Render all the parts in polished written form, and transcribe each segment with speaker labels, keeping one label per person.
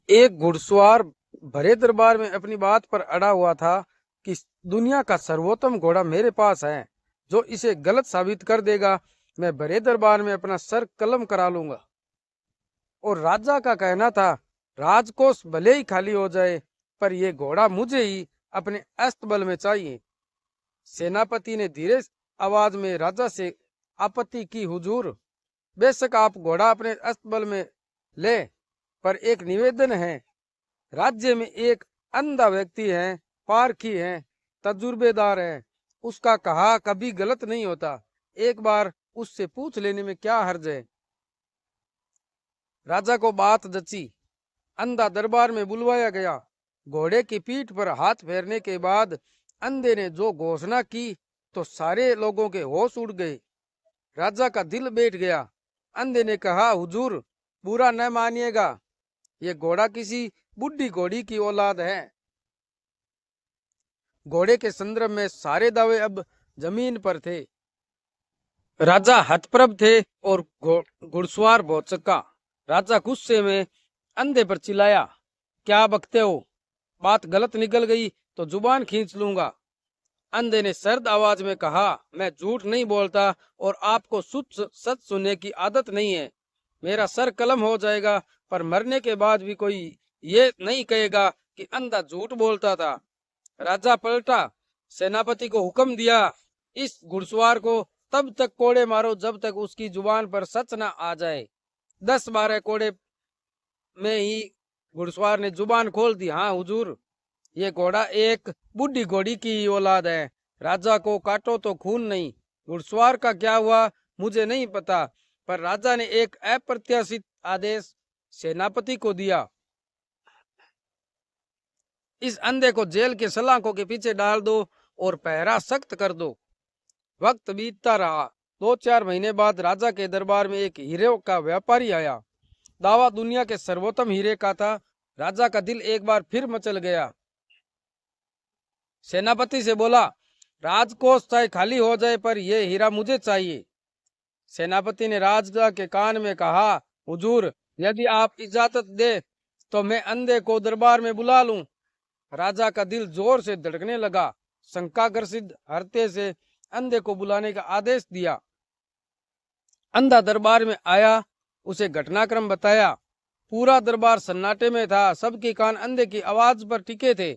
Speaker 1: एक घुड़सवार भरे दरबार में अपनी बात पर अड़ा हुआ था कि दुनिया का सर्वोत्तम घोड़ा मेरे पास है। जो इसे गलत साबित कर देगा, मैं भरे दरबार में अपना सर कलम करा लूंगा। और राजा का कहना था, राजकोष भले ही खाली हो जाए, पर यह घोड़ा मुझे ही अपने अस्तबल में चाहिए। सेनापति ने धीरे आवाज में राजा से आपत्ति की, हुजूर, बेशक आप घोड़ा अपने अस्तबल में ले, पर एक निवेदन है। राज्य में एक अंधा व्यक्ति है, पारखी है, तजुर्बेदार है। उसका कहा कभी गलत नहीं होता। एक बार उससे पूछ लेने में क्या हर्ज है। राजा को बात जची। अंधा दरबार में बुलवाया गया। घोड़े की पीठ पर हाथ फेरने के बाद अंधे ने जो घोषणा की, तो सारे लोगों के होश उड़ गए। राजा का दिल बैठ गया। अंधे ने कहा, हुजूर, बुरा न मानिएगा, ये घोड़ा किसी बुढ़ी घोड़ी की औलाद है। घोड़े के संदर्भ में सारे दावे अब जमीन पर थे। राजा हतप्रभ थे और घुड़सवार बहुत चक्का। राजा गुस्से में अंधे पर चिल्लाया, क्या बकते हो? बात गलत निकल गई तो जुबान खींच लूंगा। अंधे ने सर्द आवाज में कहा, मैं झूठ नहीं बोलता और आपको सच सुनने की आदत नहीं है। मेरा सर कलम हो जाएगा, पर मरने के बाद भी कोई ये नहीं कहेगा कि अंधा झूठ बोलता था। राजा पलटा। सेनापति को हुक्म दिया, इस घुड़सवार को तब तक कोड़े मारो जब तक उसकी जुबान पर सच न आ जाए। 10-12 कोड़े में ही घुड़सवार ने जुबान खोल दी। हाँ हुजूर, ये घोड़ा एक बुढ़ी घोड़ी की औलाद है। राजा को काटो तो खून नहीं। घुड़सवार का क्या हुआ मुझे नहीं पता, पर राजा ने एक अप्रत्याशित आदेश सेनापति को दिया, इस अंधे को जेल के सलाखों के पीछे डाल दो और पहरा सख्त कर दो। वक्त बीतता रहा। 2-4 महीने बाद राजा के दरबार में एक हीरे का व्यापारी आया। दावा दुनिया के सर्वोत्तम हीरे का था। राजा का दिल एक बार फिर मचल गया। सेनापति से बोला, राजकोष चाहे खाली हो जाए, पर यह हीरा मुझे चाहिए। सेनापति ने राजा के कान में कहा, हुजूर, यदि आप इजाजत दे तो मैं अंधे को दरबार में बुला लूं। राजा का दिल जोर से धड़कने लगा। शंकाग्रसित हरते से अंधे को बुलाने का आदेश दिया। अंधा दरबार में आया। उसे घटनाक्रम बताया। पूरा दरबार सन्नाटे में था। सबके कान अंधे की आवाज पर टिके थे।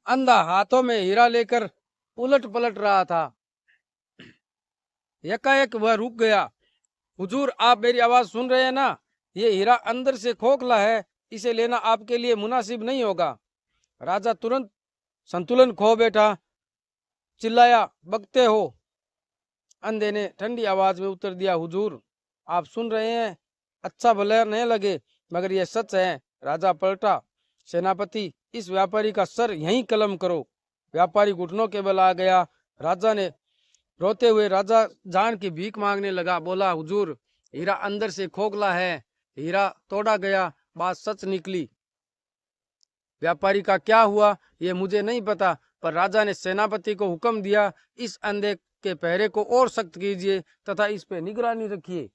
Speaker 1: अंधा हाथों में हीरा लेकर उलट पलट रहा था। एकाएक वह रुक गया। हुजूर, आप मेरी आवाज सुन रहे हैं ना? ये हीरा अंदर से खोखला है, इसे लेना आपके लिए मुनासिब नहीं होगा। राजा तुरंत संतुलन खो बैठा। चिल्लाया, बकते हो? अंधे ने ठंडी आवाज में उत्तर दिया, हुजूर, आप सुन रहे हैं, अच्छा भले नहीं लगे, मगर यह सच है। राजा पलटा। सेनापति, इस व्यापारी का सर यहीं कलम करो। व्यापारी घुटनों के बल आ गया। राजा ने रोते हुए राजा जान की भीख मांगने लगा। बोला, हुजूर, हीरा अंदर से खोखला है, हीरा तोड़ा गया, बात सच निकली। व्यापारी का क्या हुआ ये मुझे नहीं पता, पर राजा ने सेनापति को हुक्म दिया, इस अंधे के पहरे को और सख्त कीजिए तथा इस पे निगरानी रखिए।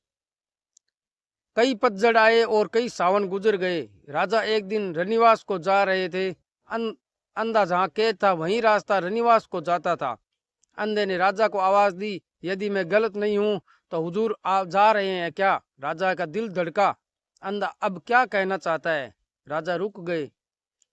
Speaker 1: कई पतझड़ आए और कई सावन गुजर गए। राजा एक दिन रनिवास को जा रहे थे। अंधा जहाँ कैद था वहीं रास्ता रनिवास को जाता था। अंधे ने राजा को आवाज दी, यदि मैं गलत नहीं हूं तो हुजूर आप जा रहे हैं क्या? राजा का दिल धड़का। अंधा अब क्या कहना चाहता है? राजा रुक गए।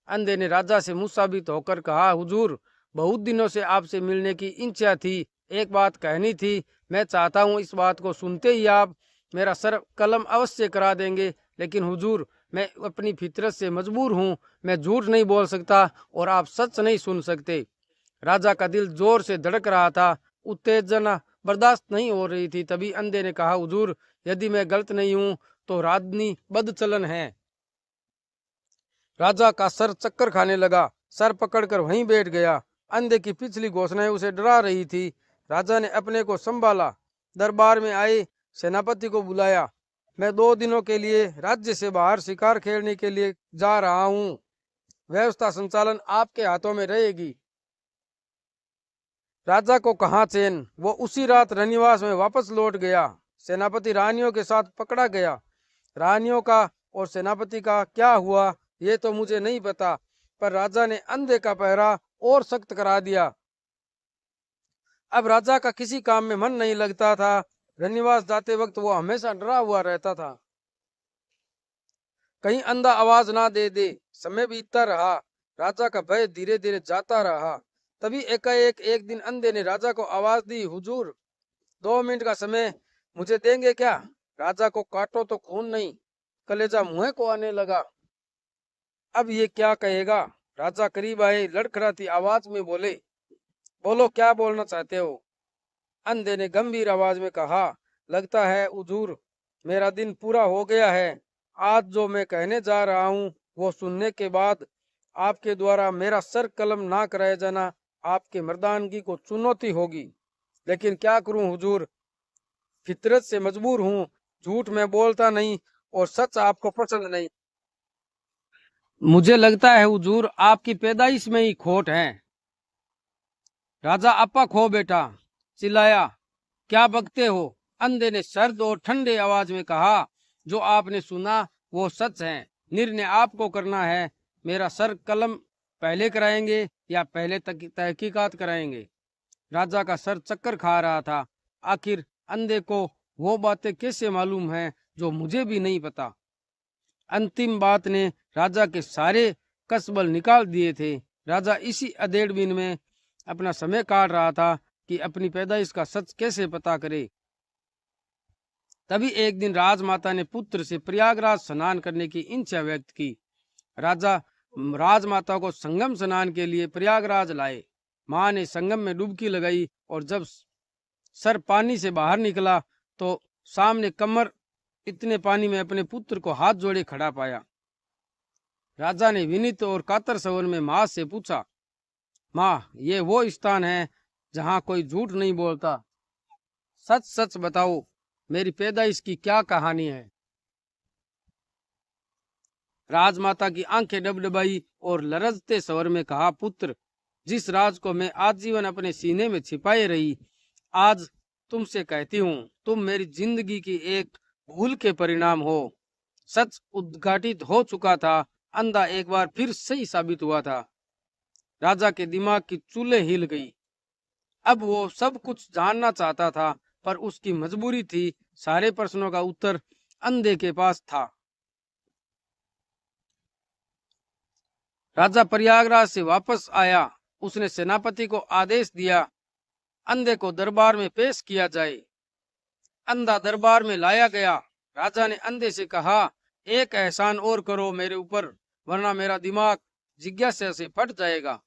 Speaker 1: अंधे ने राजा से मुसाबित होकर कहा, हुजूर, बहुत दिनों से आपसे मिलने की इच्छा थी। एक बात कहनी थी। मैं चाहता हूँ इस बात को सुनते ही आप मेरा सर कलम अवश्य करा देंगे, लेकिन हुजूर, मैं अपनी फितरत से मजबूर हूँ। मैं झूठ नहीं बोल सकता और आप सच नहीं सुन सकते। राजा का दिल जोर से धड़क रहा था। उत्तेजना बर्दाश्त नहीं हो रही थी। तभी अंधे ने कहा, हुजूर, यदि मैं गलत नहीं हूँ तो राजनी बदचलन है। राजा का सर चक्कर खाने लगा। सर पकड़कर वहीं बैठ गया। अंधे की पिछली घोषणाएं उसे डरा रही थी। राजा ने अपने को संभाला। दरबार में आए सेनापति को बुलाया। मैं 2 दिनों के लिए राज्य से बाहर शिकार खेलने के लिए जा रहा हूँ। व्यवस्था संचालन आपके हाथों में रहेगी। राजा को कहाँ चैन। वो उसी रात रनिवास में वापस लौट गया। सेनापति रानियों के साथ पकड़ा गया। रानियों का और सेनापति का क्या हुआ ये तो मुझे नहीं पता, पर राजा ने अंधे का पहरा और सख्त करा दिया। अब राजा का किसी काम में मन नहीं लगता था। रनिवास जाते वक्त वो हमेशा डरा हुआ रहता था, कहीं अंधा आवाज ना दे दे। समय बीतता रहा, राजा का भय धीरे धीरे जाता रहा। तभी एकाएक एक दिन अंधे ने राजा को आवाज दी, हुजूर 2 मिनट का समय मुझे देंगे क्या? राजा को काटो तो खून नहीं, कलेजा मुंह को आने लगा। अब ये क्या कहेगा? राजा करीब आए, लड़खड़ाती आवाज में बोले, बोलो क्या बोलना चाहते हो? अंधे ने गंभीर आवाज में कहा, लगता है हुजूर मेरा दिन पूरा हो गया है। आज जो मैं कहने जा रहा हूँ वो सुनने के बाद आपके द्वारा मेरा सर कलम ना कराया जाना आपके मर्दानगी को चुनौती होगी। लेकिन क्या करूं हुजूर, फितरत से मजबूर हूँ। झूठ मैं बोलता नहीं और सच आपको पसंद नहीं। मुझे लगता है हुजूर आपकी पैदाइश में ही खोट है। राजा आपा खो बेटा चिल्लाया, क्या बकते हो? अंधे ने सर्द और ठंडे आवाज में कहा, जो आपने सुना वो सच है, निर्णय आपको करना है। मेरा सर कलम पहले कराएंगे या पहले तहकीकात कराएंगे? राजा का सर चक्कर खा रहा था। आखिर अंधे को वो बातें कैसे मालूम है जो मुझे भी नहीं पता? अंतिम बात ने राजा के सारे कसबल निकाल दिए थे। राजा इसी अधेड़बीन में अपना समय काट रहा था कि अपनी पैदाइश का सच कैसे पता करे। तभी एक दिन राजमाता ने पुत्र से प्रयागराज स्नान करने की इच्छा व्यक्त की। राजा राजमाता को संगम स्नान के लिए प्रयागराज लाए। मां ने संगम में डुबकी लगाई और जब सर पानी से बाहर निकला तो सामने कमर इतने पानी में अपने पुत्र को हाथ जोड़े खड़ा पाया। राजा ने विनीत और कातर स्वर में मां से पूछा, मां ये वो स्थान है जहां कोई झूठ नहीं बोलता, सच सच बताओ मेरी पैदाइश की क्या कहानी है? राजमाता की आंखें डबडबाई और लरजते स्वर में कहा, पुत्र जिस राज को मैं आजीवन अपने सीने में छिपाए रही, आज तुमसे कहती हूँ तुम मेरी जिंदगी की एक भूल के परिणाम हो। सच उद्घाटित हो चुका था, अंधा एक बार फिर सही साबित हुआ था। राजा के दिमाग की चूल्हे हिल गई। अब वो सब कुछ जानना चाहता था, पर उसकी मजबूरी थी। सारे प्रश्नों का उत्तर अंधे के पास था। राजा प्रयागराज से वापस आया। उसने सेनापति को आदेश दिया, अंधे को दरबार में पेश किया जाए। अंधा दरबार में लाया गया। राजा ने अंधे से कहा, एक एहसान और करो मेरे ऊपर, वरना मेरा दिमाग जिज्ञासा से फट जाएगा।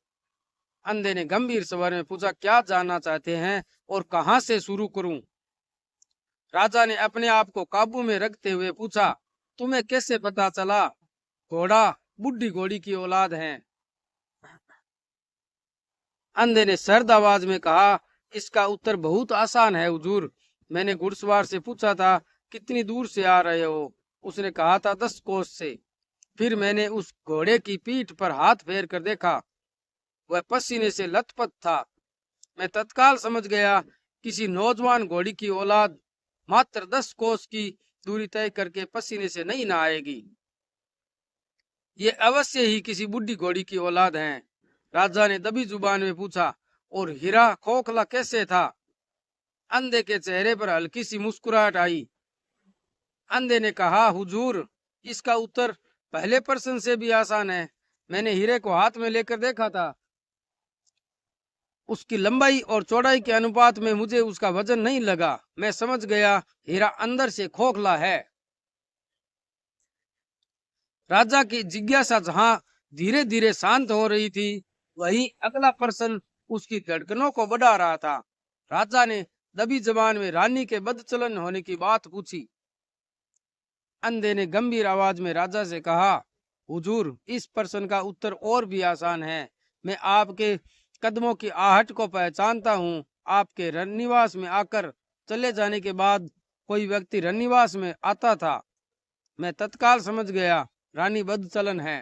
Speaker 1: अंधे ने गंभीर स्वर में पूछा, क्या जानना चाहते हैं और कहां से शुरू करूं? राजा ने अपने आप को काबू में रखते हुए पूछा, तुम्हें कैसे पता चला घोड़ा बुढ़ी घोड़ी की औलाद है? अंधे ने सर्द आवाज में कहा, इसका उत्तर बहुत आसान है हुजूर। मैंने घुड़सवार से पूछा था, कितनी दूर से आ रहे हो? उसने कहा था 10 कोस से। फिर मैंने उस घोड़े की पीठ पर हाथ फेर कर देखा, वह पसीने से लथपथ था। मैं तत्काल समझ गया किसी नौजवान घोड़ी की औलाद मात्र 10 कोस की दूरी तय करके पसीने से नहीं नहाएगी। ये अवश्य ही किसी बुढ़ी घोड़ी की औलाद है। राजा ने दबी जुबान में पूछा, और हीरा खोखला कैसे था? अंधे के चेहरे पर हल्की सी मुस्कुराहट आई। अंधे ने कहा, हुजूर इसका उत्तर पहले प्रश्न से भी आसान है। मैंने हीरे को हाथ में लेकर देखा था। उसकी लंबाई और चौड़ाई के अनुपात में मुझे उसका वजन नहीं लगा। मैं समझ गया हीरा अंदर से खोखला है। राजा की जिज्ञासा जहां धीरे धीरे शांत हो रही थी, वहीं अगला प्रश्न उसकी धड़कनों को बढ़ा रहा था। राजा ने दबी जबान में रानी के बदचलन होने की बात पूछी। अंधे ने गंभीर आवाज में राजा से कहा, हुजूर इस प्रश्न का उत्तर और भी आसान है। मैं आपके कदमों की आहट को पहचानता हूँ। आपके रन्निवास में आकर चले जाने के बाद कोई व्यक्ति रन्निवास में आता था। मैं तत्काल समझ गया रानी बदचलन है।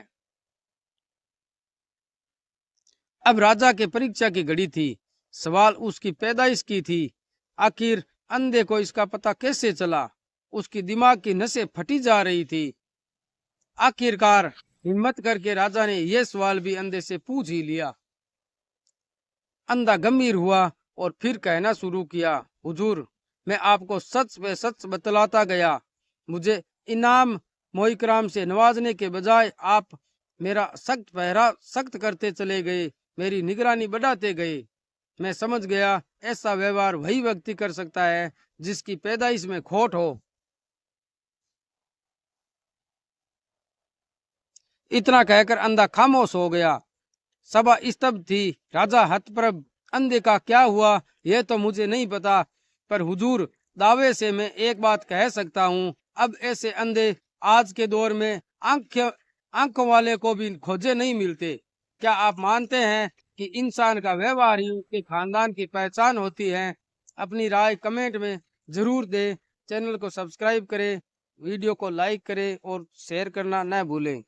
Speaker 1: अब राजा के परीक्षा की घड़ी थी। सवाल उसकी पैदाइश की थी। आखिर अंधे को इसका पता कैसे चला? उसकी दिमाग की नसें फटी जा रही थी। आखिरकार हिम्मत करके राजा ने यह सवाल भी अंधे से पूछ ही लिया। अंधा गंभीर हुआ और फिर कहना शुरू किया, हुजूर, मैं आपको सच पे सच बतलाता गया। मुझे इनाम मोइकराम से नवाजने के बजाय आप मेरा सख्त पहरा सख्त करते चले गए, मेरी निगरानी बढ़ाते गए। मैं समझ गया ऐसा व्यवहार वही व्यक्ति कर सकता है जिसकी पैदाइश में खोट हो। इतना कहकर अंधा खामोश हो गया। सभा स्तब्ध थी। राजा हतप्रभ, अंधे का क्या हुआ यह तो मुझे नहीं पता, पर हुजूर, दावे से मैं एक बात कह सकता हूँ, अब ऐसे अंधे आज के दौर में आंखों वाले को भी खोजे नहीं मिलते। क्या आप मानते हैं कि इंसान का व्यवहार ही उसके खानदान की पहचान होती है? अपनी राय कमेंट में जरूर दें। चैनल को सब्सक्राइब करें, वीडियो को लाइक करें और शेयर करना न भूलें।